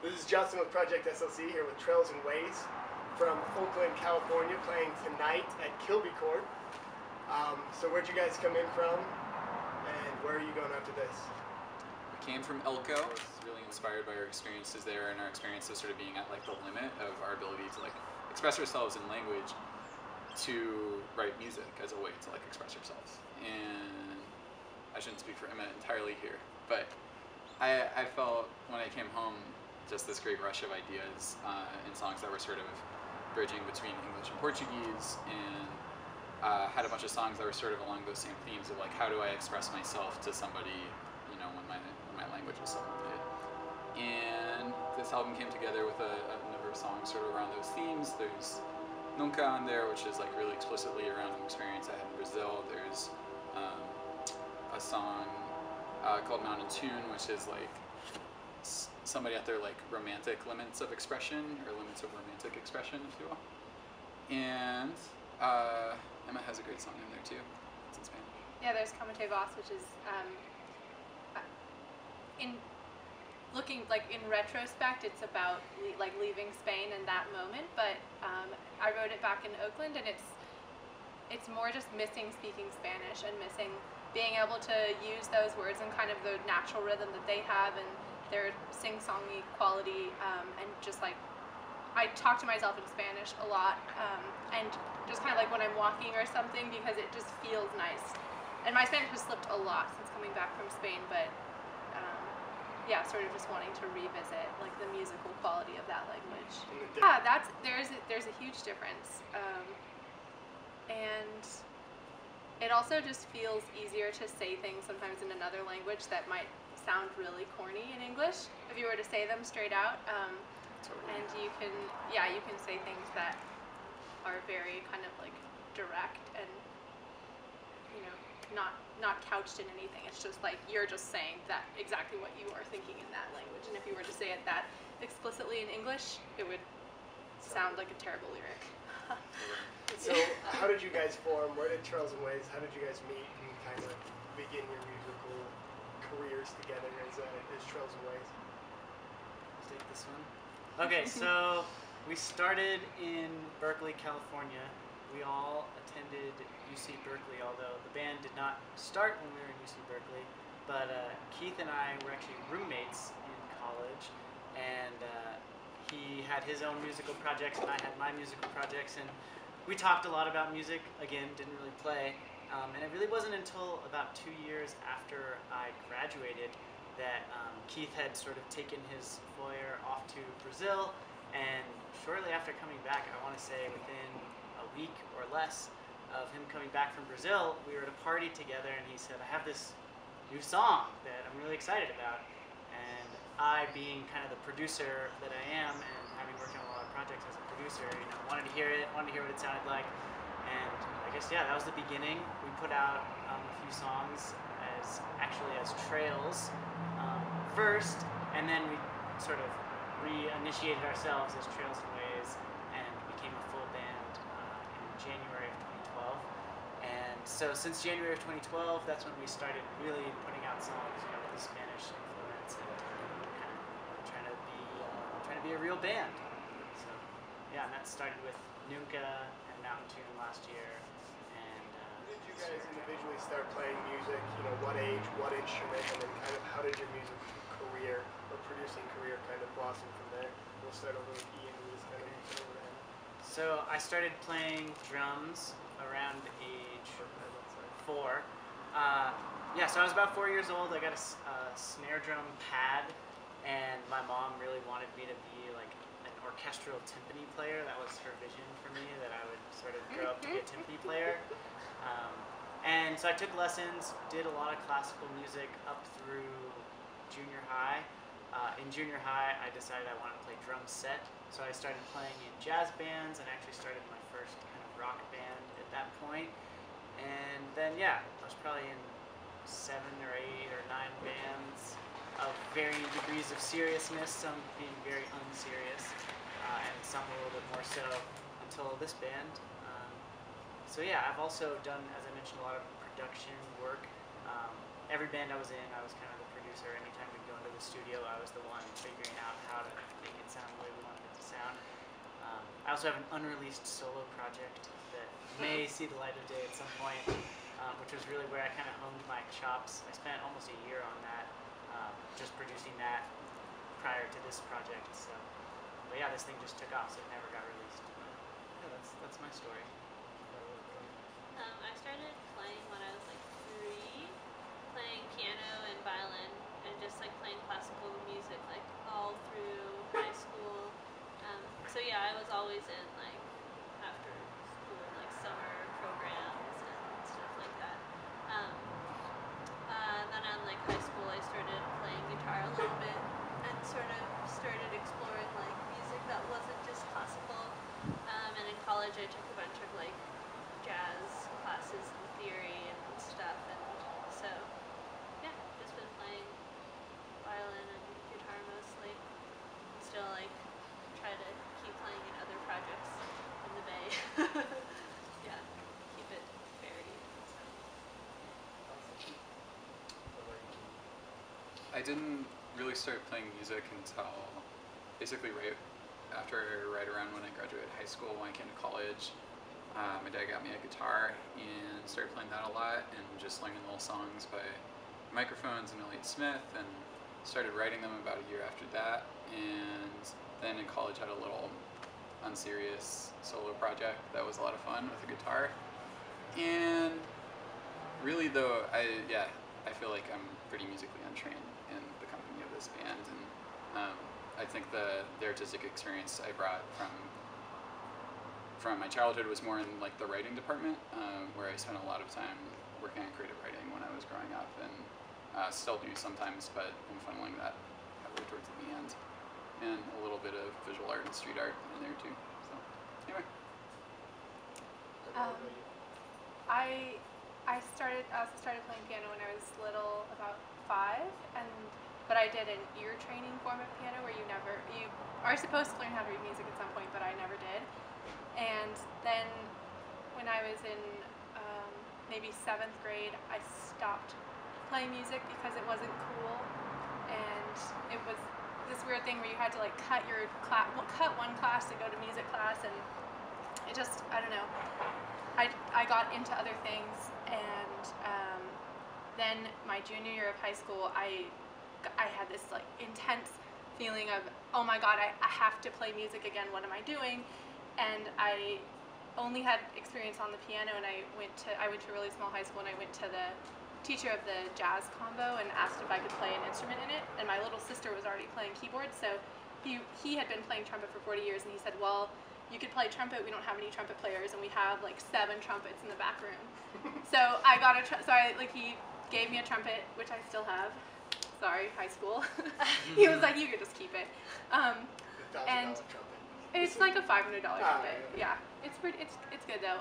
This is Justin with Project SLC here with Trails and Ways from Oakland, California, playing tonight at Kilby Court. So where'd you guys come in from, and where are you going after this? We came from Elko. I was really inspired by our experiences there, and our experiences sort of being at like the limit of our ability to like express ourselves in language, to write music as a way to like express ourselves. And I shouldn't speak for Emma entirely here, but I felt when I came home just this great rush of ideas and songs that were sort of bridging between English and Portuguese, and had a bunch of songs that were sort of along those same themes of like, how do I express myself to somebody, you know, when my language is so limited. And this album came together with a number of songs sort of around those themes. There's Nunca on there, which is like really explicitly around an experience I had in Brazil. There's a song called Mountain Tune, which is like somebody at their like romantic limits of expression, or limits of romantic expression, if you will. And Emma has a great song in there too. It's in Spanish. Yeah, there's Como te vas, which is in looking like in retrospect, it's about like leaving Spain in that moment. But I wrote it back in Oakland, and it's more just missing speaking Spanish and missing being able to use those words and kind of the natural rhythm that they have and their sing-songy quality, and just like I talk to myself in Spanish a lot, and just kind of like when I'm walking or something, because it just feels nice. And my Spanish has slipped a lot since coming back from Spain, but yeah, sort of just wanting to revisit like the musical quality of that language. Yeah, there's a huge difference, and it also just feels easier to say things sometimes in another language that might sound really corny in English if you were to say them straight out. Totally. And you can say things that are very kind of like direct and, you know, not couched in anything. It's just like you're just saying that exactly what you are thinking in that language. And if you were to say it that explicitly in English, it would sound like a terrible lyric. So how did you guys form? Where did Trails and Ways, how did you guys meet and kind of begin your musical careers together as Trails and Ways? I'll take this one. Okay, so we started in Berkeley, California. We all attended UC Berkeley, although the band did not start when we were in UC Berkeley. But Keith and I were actually roommates in college, and he had his own musical projects and I had my musical projects, and we talked a lot about music. Again, didn't really play, and it really wasn't until about 2 years after I graduated that Keith had sort of taken his foyer off to Brazil, and shortly after coming back, I want to say within a week or less of him coming back from Brazil, we were at a party together, and he said, I have this new song that I'm really excited about. And I, being kind of the producer that I am, and having worked on a lot of projects as a producer, you know, wanted to hear it, wanted to hear what it sounded like. And I guess, yeah, that was the beginning. We put out a few songs as Trails first, and then we sort of reinitiated ourselves as Trails and Ways and became a full band in January of 2012. And so since January of 2012, that's when we started really putting out songs, you know, with the Spanish influence, and kind of trying to be a real band. So yeah, and that started with Nunca and Mountain Tune last year. And did you guys individually start playing music? You know, what age, what instrument, and then kind of how did your music career or producing career kind of blossom from there? We'll start over with Ian, who was kind of moving over to him. So I started playing drums around age 4. Yeah, so I was about 4 years old. I got a snare drum pad, and my mom really wanted me to be like an orchestral timpani player. That was her vision for me, that I would sort of grow up to be a timpani player. And so I took lessons, did a lot of classical music up through junior high. In junior high, I decided I wanted to play drum set, so I started playing in jazz bands and actually started my first kind of rock band at that point. And then, yeah, I was probably in 7 or 8 or 9 bands of varying degrees of seriousness, some being very unserious, and some a little bit more so, until this band. So yeah, I've also done, as I mentioned, a lot of production work. Every band I was in, I was kind of the producer. Anytime we'd go into the studio, I was the one figuring out how to I also have an unreleased solo project that may see the light of day at some point, which was really where I kind of honed my chops. I spent almost a year on that, just producing that prior to this project. So, but yeah, this thing just took off, so it never got released. Yeah, that's my story. I started playing when I was like 3, playing piano and violin, and just like playing classical music like all through high school. So yeah, I was always in like after school like summer programs and stuff like that. Then in like high school, I started playing guitar a little bit and sort of started exploring like music that wasn't just classical. And in college, I took a bunch of like jazz classes and theory and stuff, and so yeah, just been playing violin and guitar mostly. Still like try to keep playing in other projects in the Bay. Yeah, keep it varied. I didn't really start playing music until basically right around when I graduated high school. When I came to college, my dad got me a guitar and started playing that a lot and just learning little songs by microphones and Elliott Smith, and started writing them about a year after that. And then in college had a little unserious solo project that was a lot of fun with a guitar. And really though, I feel like I'm pretty musically untrained in the company of this band, and I think the artistic experience I brought from my childhood was more in like the writing department, where I spent a lot of time working on creative writing when I was growing up, and still do sometimes, but I'm funneling that heavily towards the band, and a little bit of visual art and street art in there too. So anyway. I also started playing piano when I was little, about 5, but I did an ear training form of piano where you are supposed to learn how to read music at some point, but I never did. And then when I was in maybe 7th grade, I stopped playing music because it wasn't cool, and it was this weird thing where you had to like cut one class to go to music class, and it just, I don't know. I got into other things, and then my junior year of high school, I had this like intense feeling of, oh my god, I have to play music again, what am I doing? And I only had experience on the piano, and I went to a really small high school, and I went to the teacher of the jazz combo and asked if I could play an instrument in it, and my little sister was already playing keyboard, so he had been playing trumpet for 40 years, and he said, well, you could play trumpet, we don't have any trumpet players, and we have like 7 trumpets in the back room. So I got he gave me a trumpet, which I still have. Sorry, high school. He was like, you could just keep it. $1,000 trumpet. It's like a $500 trumpet. Yeah, it's good though.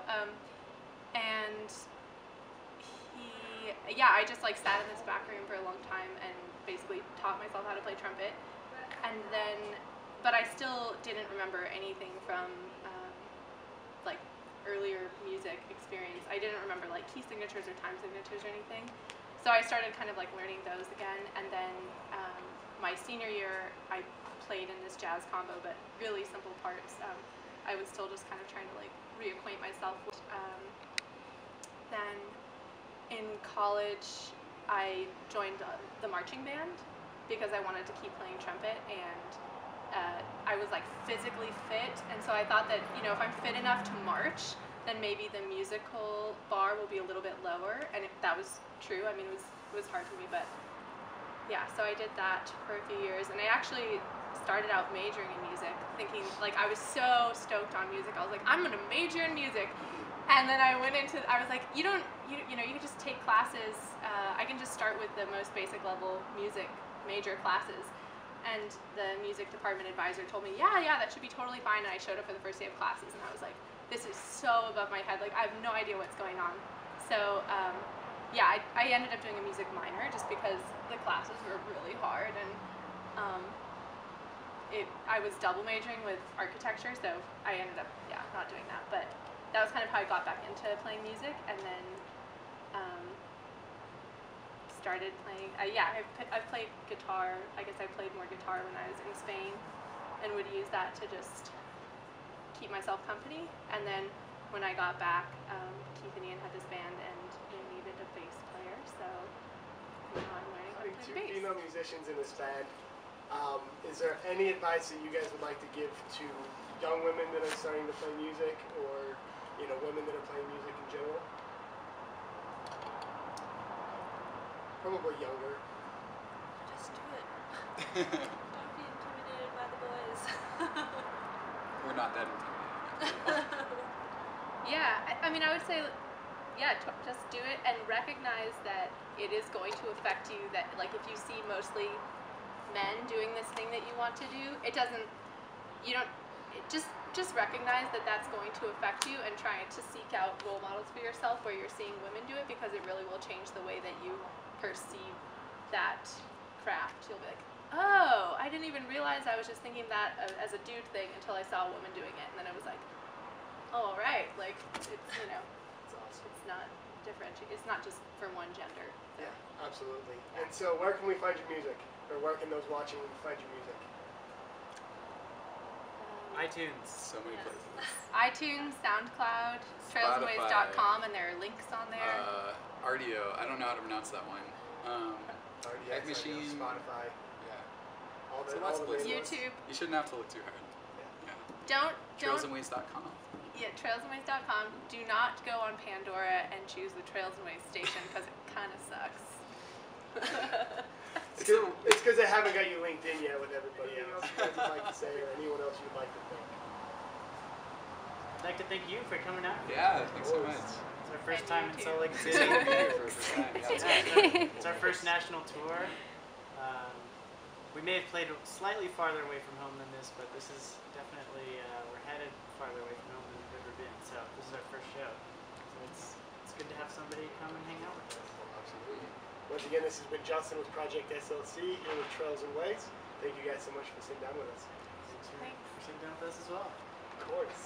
And I just like sat in this back room for a long time and basically taught myself how to play trumpet. And then, but I still didn't remember anything from like earlier music experience. I didn't remember like key signatures or time signatures or anything. So I started kind of like learning those again, and then my senior year I played in this jazz combo, but really simple parts. I was still just kind of trying to like reacquaint myself with. Then in college I joined the marching band because I wanted to keep playing trumpet, and I was like physically fit, and so I thought that, you know, if I'm fit enough to march, then maybe the musical bar will be a little bit lower, and that was true. I mean, it was hard for me, but yeah, so I did that for a few years, and I actually started out majoring in music, thinking, like, I was so stoked on music. I was like, I'm gonna major in music, and then I was like, you can just take classes. I can just start with the most basic level music major classes. And the music department advisor told me, yeah, that should be totally fine. And I showed up for the first day of classes, and I was like, this is so above my head. Like, I have no idea what's going on. So, I ended up doing a music minor just because the classes were really hard, and I was double majoring with architecture, so I ended up, not doing that. But that was kind of how I got back into playing music, and then started playing. I've played guitar. I guess I played more guitar when I was in Spain, and would use that to just keep myself company. And then when I got back, Keith and Ian had this band, and they needed a bass player, so now I'm learning how to Having play two bass. female musicians in this band, is there any advice that you guys would like to give to young women that are starting to play music, or women that are playing music in general? Probably younger. Just do it. Don't be intimidated by the boys. We're not that intimidated. Yeah, I mean, I would say, yeah, just do it and recognize that it is going to affect you. That, like, if you see mostly men doing this thing that you want to do, just recognize that that's going to affect you, and try to seek out role models for yourself where you're seeing women do it, because it really will change the way that you perceive that craft. You'll be like, oh, I didn't even realize I was just thinking that as a dude thing until I saw a woman doing it, and then I was like, oh, all right, like, it's, That's awesome. it's not different. It's not just for one gender. So. Yeah, absolutely. And so, where can we find your music, or where can those watching find your music? iTunes. So many Yes. places. iTunes, SoundCloud, trailsandways.com, and there are links on there. RDO. I don't know how to pronounce that one. RDX, Machine. Spotify, Yeah. all So the lots of main places. ones. YouTube. You shouldn't have to look too hard. Yeah. Yeah. Don't. Trailsandways.com. Yeah, trailsandways.com. Do not go on Pandora and choose the Trails and Ways station, because it kind of sucks. It's because I haven't got you linked in yet with everybody else. You guys would like to say, or anyone else you'd like to thank? I'd like to thank you for coming out. Yeah, thanks so much. It's our first And time you in too. Salt Lake It's City. so here for the first time. Yeah, it's Yeah, it's our first national tour. We may have played slightly farther away from home than this, but this is definitely, we're headed farther away from home than we've ever been. So this is our first show. So it's good to have somebody come and hang out with us. Absolutely. Once again, this has been Justin with Project SLC here with Trails and Ways. Thank you guys so much for sitting down with us. Thanks for Thanks. sitting down with us as well. Of course.